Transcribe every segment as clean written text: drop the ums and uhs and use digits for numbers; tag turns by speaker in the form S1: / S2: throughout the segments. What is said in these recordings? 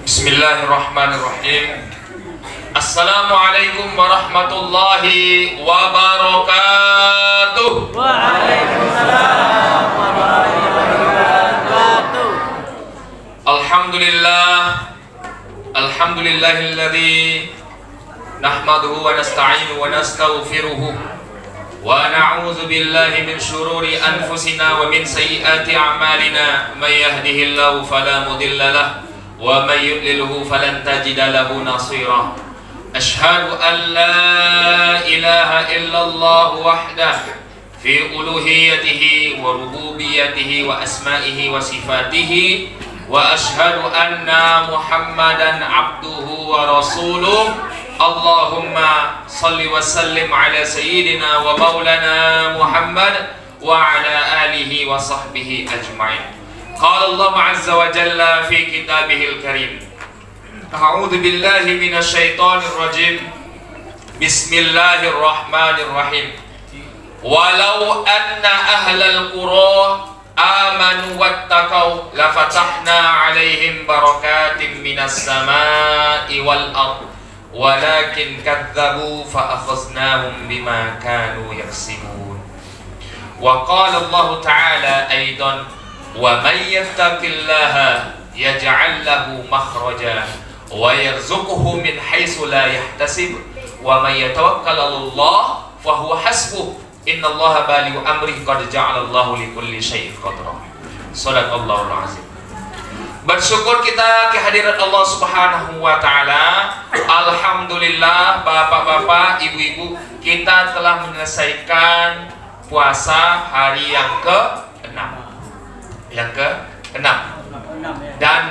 S1: Bismillahirrahmanirrahim. Assalamualaikum warahmatullahi wabarakatuh.
S2: Waalaikumsalam warahmatullahi wabarakatuh.
S1: Alhamdulillahilladzi nahmaduhu wa nasta'inuhu wa nastaghfiruhu wa na'udzu billahi min syururi anfusina wa min sayyiati a'malina. May yahdihillahu fala mudilla lahu wa may yudlilhu falan tajida lahu nasira. Ashhadu an la ilaha illallah wahdah fi uluhiyatihi wa rububiyatihi wa asma'ihi wa sifatihi, wa ashhadu anna Muhammadan abduhu wa rasuluh. Allahumma salli wa sallim ala sayyidina wa maulana Muhammad wa ala alihi wa sahbihi ajma'in. Qala Allah azza wa jalla fi kitabihil karim. A'udzu billahi minasyaitonir rajim. Bismillahirrahmanirrahim. Walau anna ahlal qura amanu wattaqau lafatahna 'alaihim barakatim minas samaa'i wal ardh walakin kadzdzabu fa akhaznahum bima kanu yaksibun. Wa qala Allah ta'ala aidan wa may yattaqillaha yaj'al lahu makhraja wa yarzuqhu min haitsu la yahtasib wa may yatawakkal 'alallah fa huwa hasbuh innallaha balighu amrihi qad ja'alallahu likulli syai'in qadra. Shadaqallahul azim. Bersyukur kita kehadiran Allah Subhanahu wa taala. Alhamdulillah, bapak-bapak, ibu-ibu, kita telah menyelesaikan puasa hari yang ke-6. Yang ke-6. Dan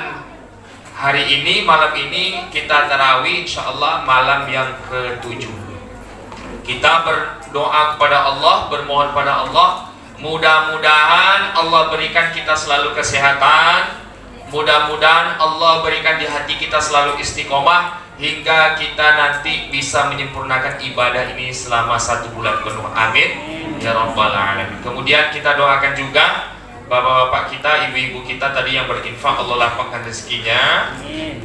S1: hari ini, malam ini kita tarawih insyaallah malam yang ke-7. Kita berdoa kepada Allah, bermohon pada Allah, mudah-mudahan Allah berikan kita selalu kesehatan, mudah-mudahan Allah berikan di hati kita selalu istiqomah hingga kita nanti bisa menyempurnakan ibadah ini selama 1 bulan penuh. Amin ya rabbal alamin. Kemudian kita doakan juga bapak-bapak kita, ibu-ibu kita tadi yang berinfak, Allah lapangkan rezekinya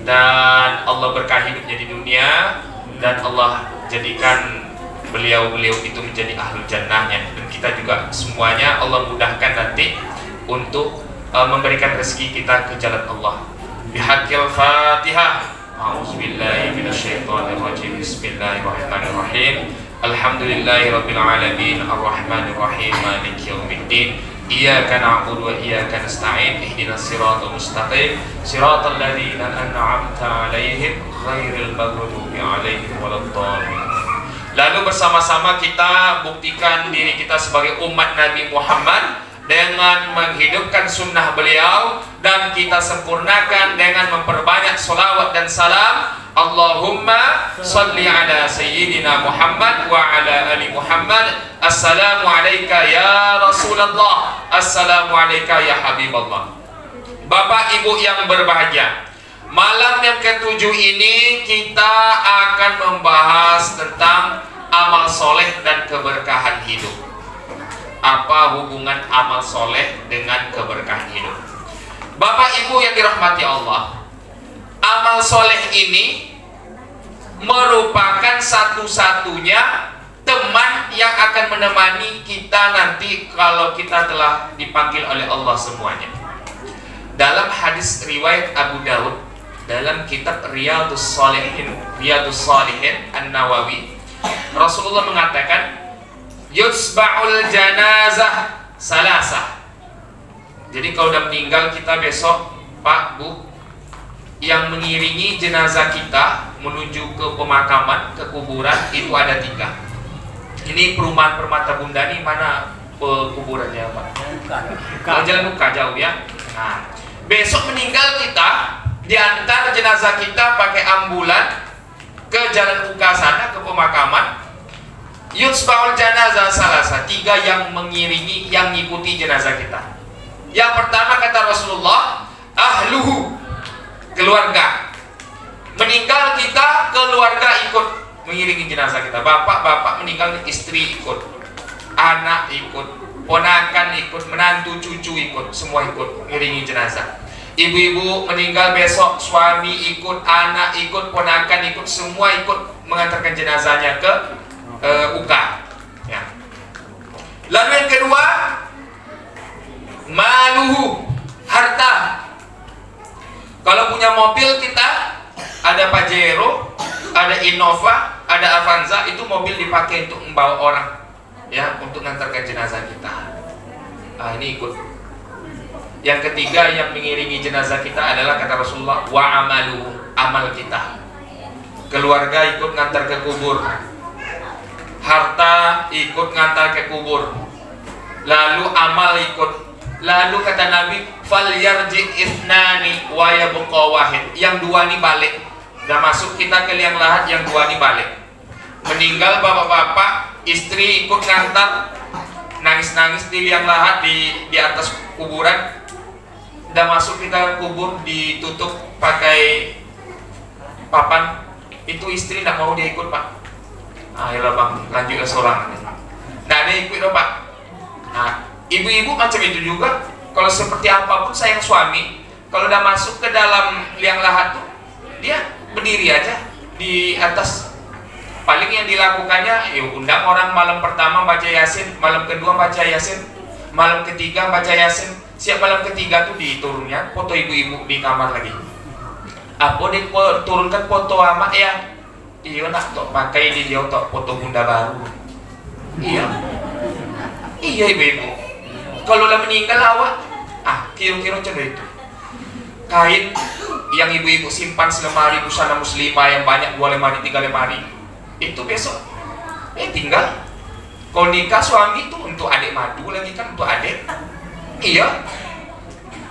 S1: dan Allah berkahi hidupnya di dunia, dan Allah jadikan beliau-beliau itu menjadi ahlul jannahnya, dan kita juga semuanya Allah mudahkan nanti untuk memberikan rezeki kita ke jalan Allah. Bihaqil Fatihah. A'udzubillahi minasyaitonirrajim. Bismillahirrahmanirrahim. Alhamdulillahirabbil alamin arrahmanir rahim maliki yaumiddin. Iyyaka na'budu wa iyyaka nasta'in. Ihdinas siratal mustaqim. Siratal ladzina an'amta 'alaihim ghairil maghdubi 'alaihim waladdallin. Lalu bersama-sama kita buktikan diri kita sebagai umat Nabi Muhammad dengan menghidupkan sunnah beliau, dan kita sempurnakan dengan memperbanyak sholawat dan salam. Allahumma salli ala sayyidina Muhammad wa ala ali Muhammad. Assalamu alayka ya Rasulullah, assalamu alayka ya Habiballah. Bapak ibu yang berbahagia, malam yang ke-7 ini kita akan membahas tentang amal soleh dan keberkahan hidup. Apa hubungan amal soleh dengan keberkahan hidup? Bapak ibu yang dirahmati Allah, amal soleh ini merupakan satu-satunya teman yang akan menemani kita nanti kalau kita telah dipanggil oleh Allah semuanya. Dalam hadis riwayat Abu Daud dalam kitab Riyadhus Shalihin An-Nawawi, Rasulullah mengatakan yutsba'ul janazah salasah. Jadi kalau udah meninggal kita besok, Pak, Bu, yang mengiringi jenazah kita menuju ke pemakaman, ke kuburan, itu ada 3. Ini perumahan Permata Bunda nih, mana kuburannya, Pak? Jalan Buka jauh ya. Nah, besok meninggal kita, diantar jenazah kita pakai ambulan ke Jalan Buka sana, ke pemakaman. Yutsba'ul janazah salasa, 3 yang mengiringi, yang ngikuti jenazah kita. Yang pertama kata Rasulullah, ahluhu, keluarga. Meninggal kita, keluarga ikut mengiringi jenazah kita. Bapak meninggal, istri ikut, anak ikut, ponakan ikut, menantu, cucu ikut, semua ikut mengiringi jenazah. Ibu-ibu meninggal besok, suami ikut, anak ikut, ponakan ikut, semua ikut mengantarkan jenazahnya ke UK. Ya. Lalu yang kedua, maluhu, harta. Kalau punya mobil kita, ada Pajero, ada Innova, ada Avanza, itu mobil dipakai untuk membawa orang, ya, untuk mengantarkan jenazah kita. Ini ikut. Yang ketiga yang mengiringi jenazah kita adalah kata Rasulullah, wa amalu, amal kita. Keluarga ikut ngantar ke kubur, harta ikut ngantar ke kubur, lalu amal ikut. Lalu kata Nabi, fal yarji ithnani wa yabqa wahid. Yang dua ini balik. Dah masuk kita ke liang lahat, yang dua ini balik. Meninggal bapak-bapak, istri ikut ngantar, nangis-nangis di liang lahat, di atas kuburan. Dah masuk kita kubur, ditutup pakai papan. Itu istri tidak mau dia ikut, Pak. Ayolah bang, lanjut ke seorang. Nah dia ikut dong, Pak. Nah, ibu-ibu macam itu juga. Kalau seperti apapun sayang suami, kalau udah masuk ke dalam liang lahat tuh, dia berdiri aja di atas. Paling yang dilakukannya, ya undang orang malam pertama baca Yasin, malam kedua baca Yasin, malam ketiga baca Yasin. Siap malam ketiga tuh diturunnya foto ibu-ibu di kamar lagi. Apa diturunkan foto amat ya? Iya nak tok pakai di dia tok foto bunda baru. Iya. Iya ibu-ibu. Kalau udah meninggal awak, kira-kira macam itu. Kain yang ibu-ibu simpan selemari busana muslimah yang banyak, 2 lemari, 3 lemari, itu besok tinggal. Kalau nikah suami itu untuk adik madu lagi kan, untuk adik. Iya.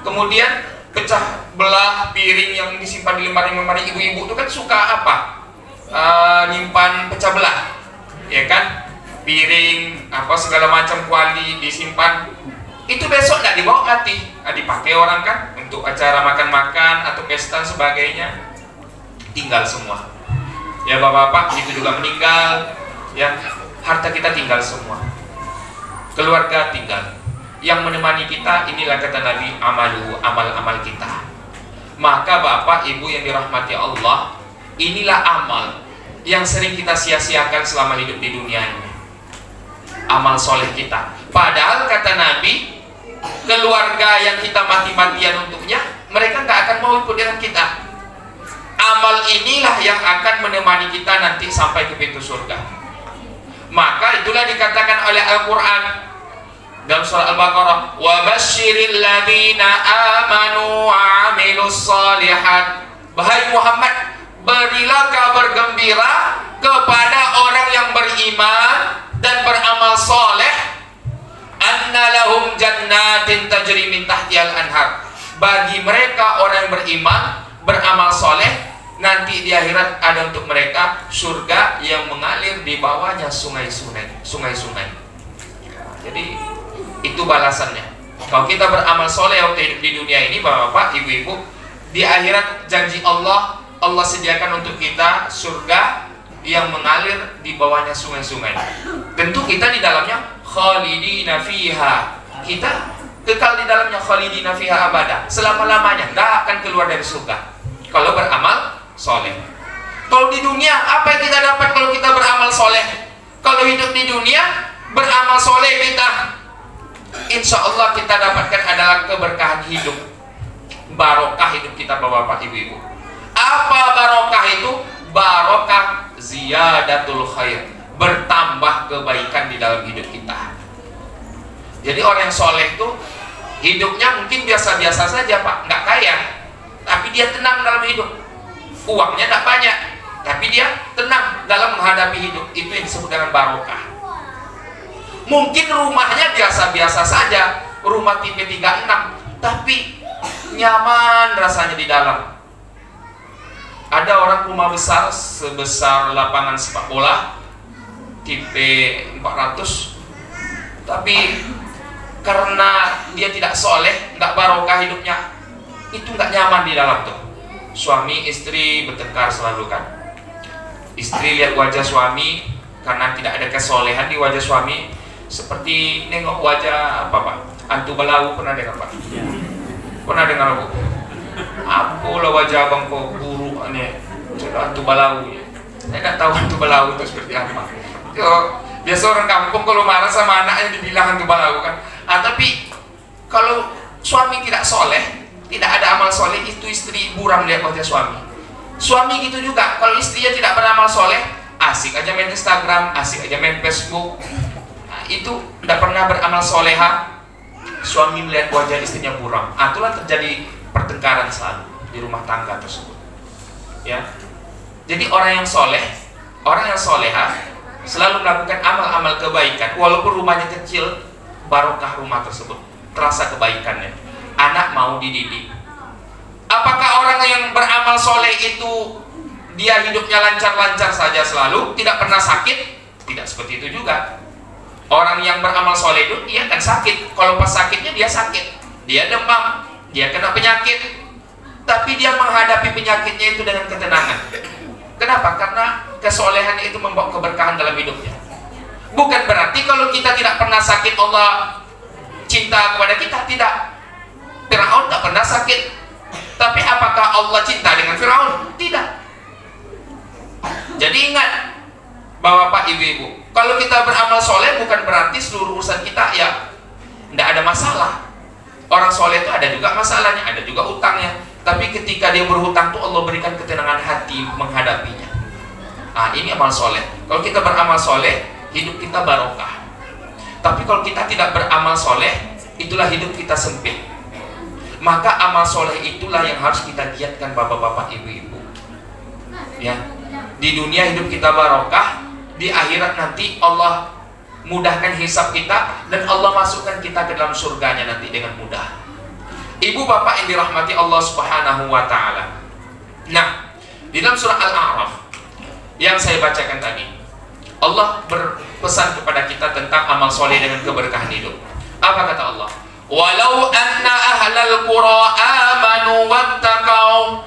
S1: Kemudian pecah belah piring yang disimpan di lemari-lemari, ibu-ibu itu kan suka apa? Nyimpan pecah belah, ya kan? Piring apa segala macam kuali disimpan. Itu besok tidak dibawa mati, dipakai orang kan untuk acara makan-makan atau pesta sebagainya. Tinggal semua. Ya bapak-bapak itu juga meninggal, ya harta kita tinggal semua, keluarga tinggal. Yang menemani kita inilah kata Nabi, amalu, amal-amal kita. Maka bapak ibu yang dirahmati Allah, inilah amal yang sering kita sia-siakan selama hidup di dunia ini. Amal soleh kita. Padahal kata Nabi, keluarga yang kita mati-matian untuknya, mereka nggak akan mau ikut dengan kita. Amal inilah yang akan menemani kita nanti sampai ke pintu surga. Maka itulah dikatakan oleh Al-Quran dalam surah Al-Baqarah, wa basyiril ladzina amanu wa amilus shalihat. Wahai Muhammad, berilah kabar gembira kepada orang yang beriman dan beramal soleh, anna lahum jannatin tajri min tahtihal anhar. Bagi mereka orang yang beriman, beramal soleh, nanti di akhirat ada untuk mereka surga yang mengalir di bawahnya sungai-sungai. Jadi itu balasannya. Kalau kita beramal soleh waktu hidup di dunia ini, bapak-bapak, ibu-ibu, di akhirat janji Allah, Allah sediakan untuk kita surga yang mengalir di bawahnya sungai-sungai. Tentu kita di dalamnya khalidina fiha. Kita kekal di dalamnya khalidina fiha abada, selama-lamanya, tidak akan keluar dari surga kalau beramal soleh. Kalau di dunia, apa yang kita dapat kalau kita beramal soleh? Kalau hidup di dunia, beramal soleh kita, insya Allah kita dapatkan adalah keberkahan hidup, barokah hidup kita bapak-bapak ibu-ibu. Apa barokah itu? Barokah ziyadatul khair, bertambah kebaikan di dalam hidup kita. Jadi orang yang soleh itu hidupnya mungkin biasa-biasa saja pak, nggak kaya, tapi dia tenang dalam hidup. Uangnya tidak banyak, tapi dia tenang dalam menghadapi hidup. Itu yang disebut dengan barokah. Mungkin rumahnya biasa-biasa saja, rumah tipe 36, tapi nyaman rasanya di dalam. Ada orang rumah besar sebesar lapangan sepak bola tipe 400, tapi karena dia tidak soleh, nggak barokah hidupnya, itu nggak nyaman di dalam tuh. Suami istri bertengkar selalu kan. Istri lihat wajah suami, karena tidak ada kesolehan di wajah suami, seperti nengok wajah apa pak? Antu belau, pernah dengar pak? Pernah dengar bu? lah wajah abang kok buruk aneh, hantu balau ya. Saya nggak tahu hantu balau itu seperti apa. Biasa orang kampung kalau marah sama anaknya dibilang hantu balau kan. Tapi kalau suami tidak soleh, tidak ada amal soleh, itu istri buram lihat wajah suami. Suami gitu juga, kalau istrinya tidak beramal soleh, asik aja main Instagram, asik aja main Facebook, nah, itu tidak pernah beramal soleha. Suami melihat wajah istrinya buram, itulah terjadi pertengkaran selalu di rumah tangga tersebut. Ya, jadi orang yang soleh, orang yang soleha selalu melakukan amal-amal kebaikan, walaupun rumahnya kecil, barokah rumah tersebut, terasa kebaikannya. Anak mau dididik. Apakah orang yang beramal soleh itu dia hidupnya lancar-lancar saja selalu, tidak pernah sakit? Tidak seperti itu juga. Orang yang beramal soleh itu dia akan sakit. Kalau pas sakitnya dia sakit, dia demam, dia kena penyakit, tapi dia menghadapi penyakitnya itu dengan ketenangan. Kenapa? Karena kesolehan itu membawa keberkahan dalam hidupnya. Bukan berarti kalau kita tidak pernah sakit Allah cinta kepada kita, tidak. Firaun tak pernah sakit, tapi apakah Allah cinta dengan Firaun? Tidak. Jadi ingat, Bapak Ibu-ibu, kalau kita beramal soleh bukan berarti seluruh urusan kita ya tidak ada masalah. Orang soleh itu ada juga masalahnya, ada juga utangnya. Tapi ketika dia berhutang tuh Allah berikan ketenangan hati menghadapinya. Nah, ini amal soleh. Kalau kita beramal soleh, hidup kita barokah. Tapi kalau kita tidak beramal soleh, itulah hidup kita sempit. Maka amal soleh itulah yang harus kita giatkan bapak-bapak, ibu-ibu. Ya, di dunia hidup kita barokah, di akhirat nanti Allah mudahkan hisab kita dan Allah masukkan kita ke dalam surganya nanti dengan mudah. Ibu bapak yang dirahmati Allah Subhanahu wa taala. Nah, di dalam surah Al-A'raf yang saya bacakan tadi, Allah berpesan kepada kita tentang amal soleh dengan keberkahan hidup. Apa kata Allah? Walau anna ahlal qura amanu wattaqau.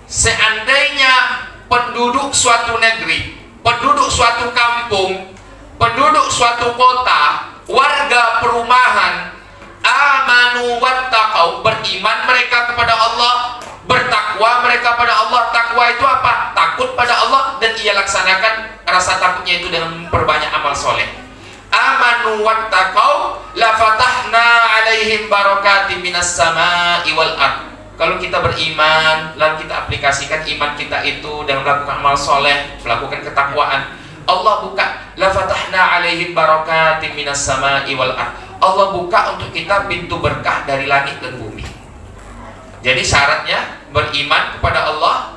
S1: Seandainya penduduk suatu negeri, penduduk suatu kampung, penduduk suatu kota, warga perumahan, amanu wattaqau, beriman mereka kepada Allah, bertakwa mereka pada Allah. Takwa itu apa? Takut pada Allah, dan ia laksanakan rasa takutnya itu dengan memperbanyak amal soleh. Amanu wattaqau la fatahna alaihim barakatim minas sama'i wal ard. Kalau kita beriman lalu kita aplikasikan iman kita itu dengan melakukan amal soleh, melakukan ketakwaan, Allah buka la fatahna alaihim barakatim minas sama'i wal ard. Allah buka untuk kita pintu berkah dari langit dan bumi. Jadi syaratnya beriman kepada Allah,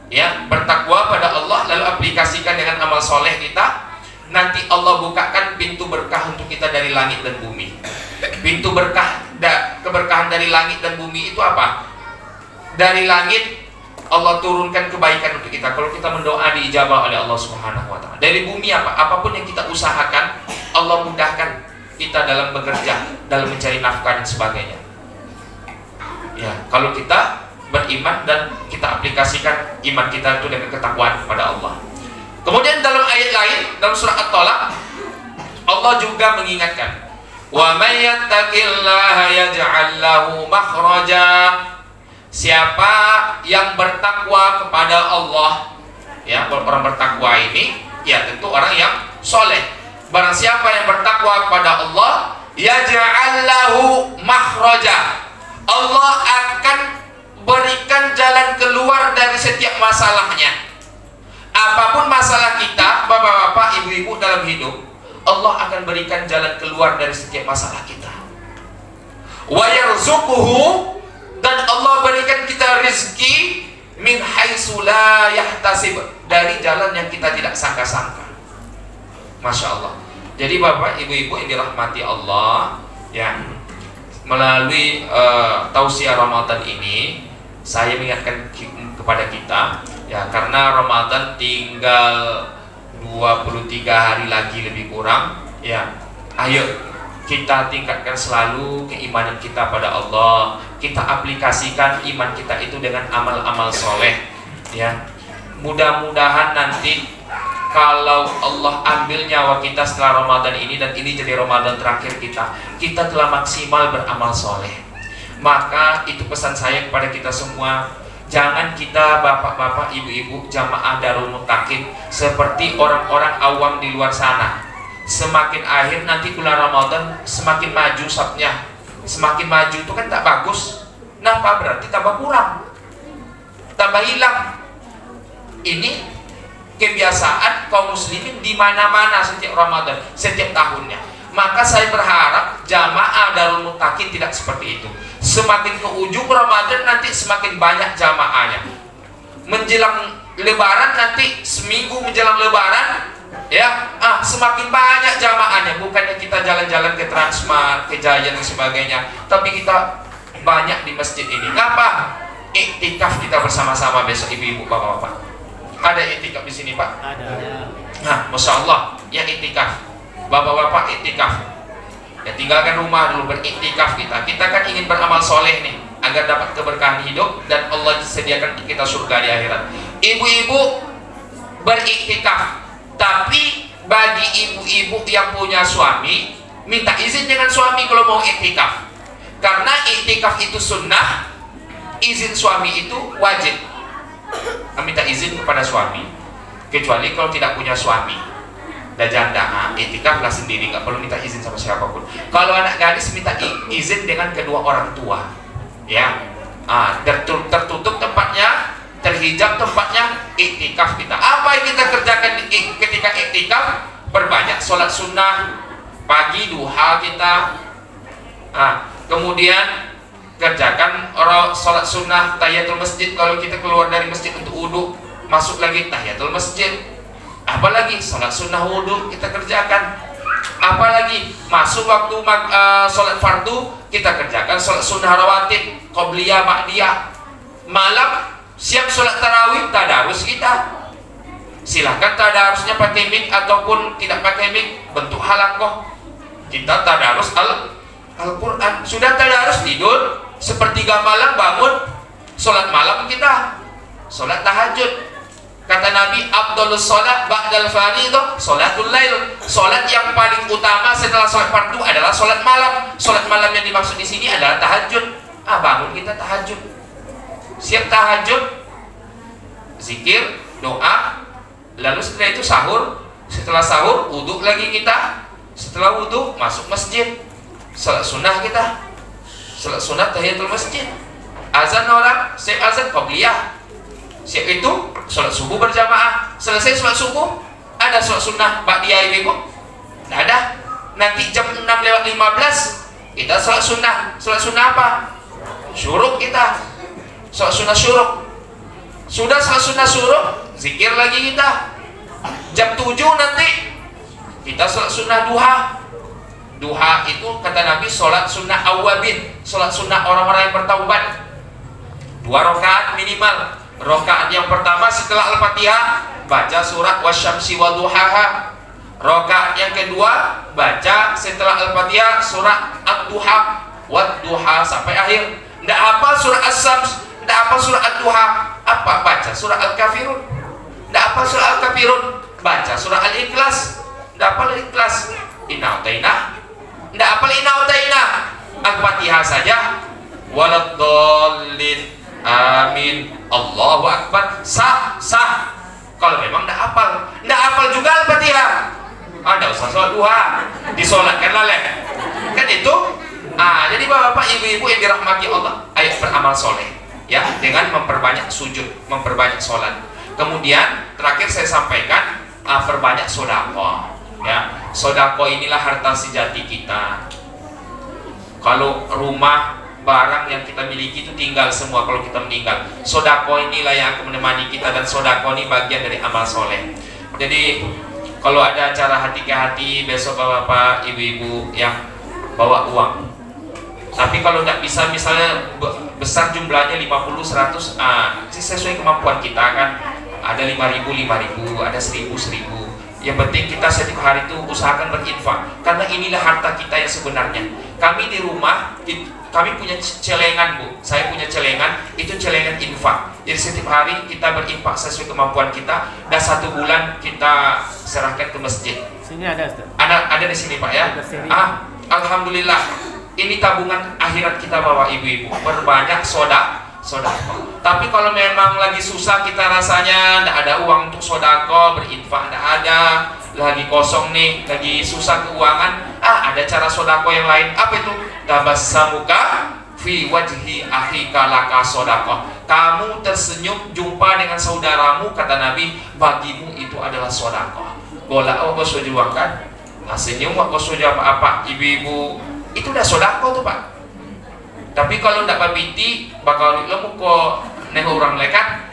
S1: ya, bertakwa pada Allah, lalu aplikasikan dengan amal soleh kita. Nanti Allah bukakan pintu berkah untuk kita dari langit dan bumi. Pintu berkah, keberkahan dari langit dan bumi itu apa? Dari langit Allah turunkan kebaikan untuk kita. Kalau kita mendoa diijabah oleh Allah Subhanahu wa taala. Dari bumi apa? Apapun yang kita usahakan, Allah mudahkan kita dalam bekerja, dalam mencari nafkah dan sebagainya. Ya, kalau kita beriman dan kita aplikasikan iman kita itu dengan ketakwaan kepada Allah. Kemudian dalam ayat lain, dalam surah At-Talaq, Allah juga mengingatkan, wa may yattaqillaha yaj'al lahu makhraja. Siapa yang bertakwa kepada Allah, ya, orang bertakwa ini ya tentu orang yang soleh. Barang siapa yang bertakwa kepada Allah, yaj'al lahu makhraja, Allah akan berikan jalan keluar dari setiap masalahnya. Apapun masalah kita, bapak-bapak, ibu-ibu dalam hidup, Allah akan berikan jalan keluar dari setiap masalah kita. Wa yarzuquhu, dan Allah berikan kita rezeki min haitsu la yahtasib, dari jalan yang kita tidak sangka-sangka. Masya Allah. Jadi bapak, ibu-ibu yang dirahmati Allah, ya, melalui tausiah Ramadan ini, saya mengingatkan kepada kita, ya, karena Ramadan tinggal 23 hari lagi lebih kurang, ya, ayo kita tingkatkan selalu keimanan kita pada Allah. Kita aplikasikan iman kita itu dengan amal-amal soleh, ya. Mudah-mudahan nanti kalau Allah ambil nyawa kita setelah Ramadan ini, dan ini jadi Ramadan terakhir kita telah maksimal beramal soleh. Maka itu pesan saya kepada kita semua, Jangan kita bapak-bapak, ibu-ibu, jamaah Darul Muttaqin seperti orang-orang awam di luar sana. Semakin akhir nanti bulan Ramadan semakin maju sabnya, semakin maju itu kan tak bagus. Kenapa? Berarti tambah kurang, tambah hilang. Ini kebiasaan kaum muslimin di mana-mana setiap Ramadan, setiap tahunnya. Maka saya berharap jamaah Darul Muttaqin tidak seperti itu. Semakin ke ujung Ramadan nanti semakin banyak jamaahnya. Menjelang Lebaran nanti, seminggu menjelang Lebaran, ya, semakin banyak jamaahnya. Bukannya kita jalan-jalan ke Transmart, ke Giant dan sebagainya, tapi kita banyak di masjid ini. Ngapa? Iktikaf kita bersama-sama besok, ibu-ibu, bapak-bapak. Ada iktikaf di sini, Pak?
S2: Ada.
S1: Nah, masya Allah, ya iktikaf. Bapak-bapak iktikaf. Ya tinggalkan rumah dulu, beriktikaf kita. Kita kan ingin beramal soleh nih, agar dapat keberkahan hidup dan Allah sediakan kita surga di akhirat. Ibu-ibu beriktikaf. Tapi bagi ibu-ibu yang punya suami, minta izin dengan suami kalau mau iktikaf. Karena iktikaf itu sunnah, izin suami itu wajib. Minta izin kepada suami, kecuali kalau tidak punya suami, dan janda, iktikaflah sendiri, nggak perlu minta izin sama siapapun. Kalau anak gadis minta izin dengan kedua orang tua, ya, tertutup tempatnya, terhijab tempatnya, iktikaf kita. Apa yang kita kerjakan ketika iktikaf? Perbanyak sholat sunnah pagi duha kita, kemudian kerjakan sholat sunnah tahiyatul masjid. Kalau kita keluar dari masjid untuk wudhu, masuk lagi tahiyatul masjid. Apalagi sholat sunnah wudhu kita kerjakan. Apalagi masuk waktu sholat fardu, kita kerjakan sholat sunnah rawatib, qobliyah, ba'diyah. Malam siap sholat tarawih, tadarus kita. Silahkan tadarusnya pakai mic ataupun tidak pakai mic, bentuk halakoh. Kita tadarus Al-Quran. Sudah tadarus, tidur, sepertiga malam bangun, sholat malam kita, sholat tahajud. Kata Nabi, afdhalus sholat ba'dal fardhu sholatul lail. Sholat yang paling utama setelah sholat fardu adalah sholat malam. Sholat malam yang dimaksud di sini adalah tahajud. Bangun kita tahajud, siap tahajud, zikir, doa, lalu setelah itu sahur. Setelah sahur, wudhu lagi kita. Setelah wudhu, masuk masjid, sholat sunnah kita, sholat sunnah tahiyatul masjid. Azan orang, siap azan, qobliyah. Siap itu sholat subuh berjamaah. Selesai sholat subuh, ada sholat sunnah ba'diyah ibu? Tidak ada. Nanti jam 6:15 kita sholat sunnah. Sholat sunnah apa? Syuruk kita, sholat sunnah syuruk. Sudah sholat sunnah syuruk, zikir lagi kita. Jam 7 nanti kita sholat sunnah duha. Duha itu kata Nabi sholat sunnah awabin, sholat sunnah orang-orang yang bertaubat. 2 rakaat minimal. Rakaat yang pertama setelah Al-Fatihah baca surat wasyamsi waduhaha. Rakaat yang kedua baca setelah Al-Fatihah surat ad-duha wadduha sampai akhir. Tidak apa surat as-sams, tidak apa surat ad-duha, apa baca surat al-kafirun. Tidak apa surat al-kafirun, baca surat al-ikhlas. Tidak apa al-ikhlas, inna utaina. Tidak apa inna utaina, Al-Fatihah saja. Waladdallin, amin, Allahu Akbar, sah. Kalau memang tidak hafal juga Al-Fatihah, ada usah sholat duha, disolatkan laleh. Kan itu. Jadi bapak-bapak, ibu-ibu yang dirahmati Allah, ayo beramal soleh, ya, dengan memperbanyak sujud, memperbanyak sholat. Kemudian terakhir saya sampaikan, perbanyak sodako, ya. Sodako inilah harta sejati kita. Kalau rumah, barang yang kita miliki itu tinggal semua kalau kita meninggal. Sodako inilah yang akan menemani kita, dan sodako ini bagian dari amal soleh. Jadi kalau ada acara hati ke hati besok bapak-bapak, ibu-ibu yang bawa uang. Tapi kalau tidak bisa, misalnya besar jumlahnya 50, 100, sesuai kemampuan kita kan. Ada 5.000, 5.000, ada 1.000, 1.000. Yang penting kita setiap hari itu usahakan berinfak, karena inilah harta kita yang sebenarnya. Kami di rumah, kami punya celengan, Bu. Saya punya celengan, itu celengan infak. Jadi setiap hari kita berinfak sesuai kemampuan kita, dan 1 bulan kita serahkan ke masjid.
S2: Sini ada, Ustaz.
S1: Ada di sini, Pak, ya. Alhamdulillah. Ini tabungan akhirat kita, bapak ibu-ibu. Berbanyak sodako. Tapi kalau memang lagi susah kita rasanya, tidak ada uang untuk sodako, berinfak tidak ada, lagi kosong nih, lagi susah keuangan, ada cara sodako yang lain. Apa itu? Tabassamuka fi wajhi akhika laka sodako. Kamu tersenyum jumpa dengan saudaramu, kata Nabi, bagimu itu adalah sodako. Bola oh bos juakan, senyum bos apa-apa, ibu-ibu itu udah sodako tuh Pak. Tapi kalau ndak babiti bakal lemu kok nego orang lekat,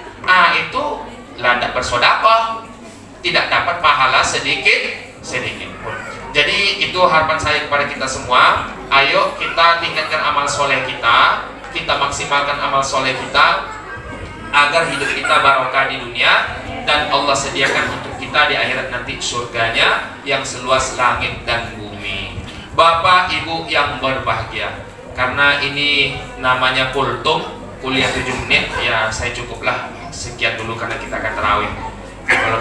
S1: itu lah ndak bersodako, tidak dapat pahala sedikit pun. Jadi itu harapan saya kepada kita semua. Ayo kita tingkatkan amal soleh kita maksimalkan amal soleh kita agar hidup kita barokah di dunia dan Allah sediakan untuk kita di akhirat nanti surganya yang seluas langit dan bumi. Bapak Ibu yang berbahagia, karena ini namanya kultum, kuliah 7 menit, ya saya cukuplah sekian dulu karena kita akan tarawih.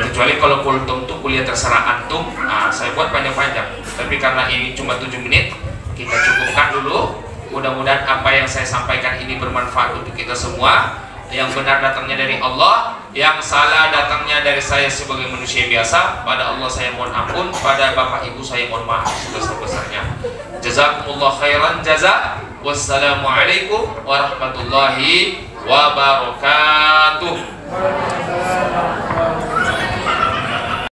S1: Kecuali kalau kultum tuh kuliah terserah antum, saya buat panjang-panjang. Tapi karena ini cuma 7 menit, kita cukupkan dulu. Mudah-mudahan apa yang saya sampaikan ini bermanfaat untuk kita semua. Yang benar datangnya dari Allah, yang salah datangnya dari saya sebagai manusia biasa. Pada Allah saya mohon ampun, pada Bapak Ibu saya mohon maaf sebesar-besarnya. Jazakumullah khairan jazak. Wassalamualaikum warahmatullahi wabarakatuh.